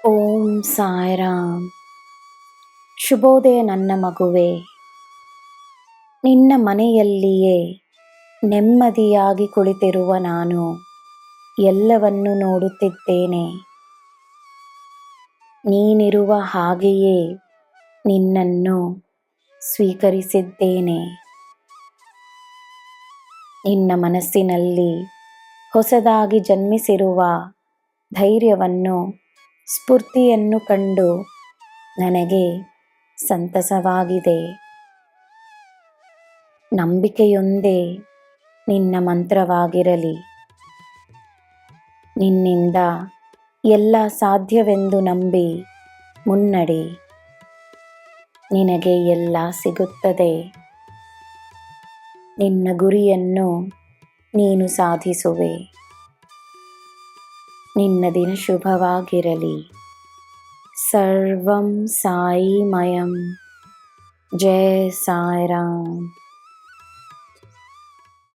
ಓಂ ಸಾಯಿರಾಮ್. ಶುಭೋದಯ ನನ್ನ ಮಗುವೆ. ನಿನ್ನ ಮನೆಯಲ್ಲಿಯೇ ನೆಮ್ಮದಿಯಾಗಿ ಕುಳಿತಿರುವ ನಾನು ಎಲ್ಲವನ್ನೂ ನೋಡುತ್ತಿದ್ದೇನೆ. ನೀನಿರುವ ಹಾಗೆಯೇ ನಿನ್ನನ್ನು ಸ್ವೀಕರಿಸಿದ್ದೇನೆ. ನಿನ್ನ ಮನಸ್ಸಿನಲ್ಲಿ ಹೊಸದಾಗಿ ಜನ್ಮಿಸಿರುವ ಧೈರ್ಯವನ್ನು, ಸ್ಫೂರ್ತಿಯನ್ನು ಕಂಡು ನನಗೆ ಸಂತಸವಾಗಿದೆ. ನಂಬಿಕೆಯೊಂದೇ ನಿನ್ನ ಮಂತ್ರವಾಗಿರಲಿ. ನಿನ್ನಿಂದ ಎಲ್ಲ ಸಾಧ್ಯವೆಂದು ನಂಬಿ ಮುನ್ನಡೆ. ನಿನಗೆ ಎಲ್ಲ ಸಿಗುತ್ತದೆ. ನಿನ್ನ ಗುರಿಯನ್ನು ನೀನು ಸಾಧಿಸುವೆ. ನಿನ್ನ ದಿನ ಶುಭವಾಗಿರಲಿ. ಸರ್ವಂ ಸಾಯಿಮಯಂ. ಜೈ ಸಾಯಿರಾಮ್.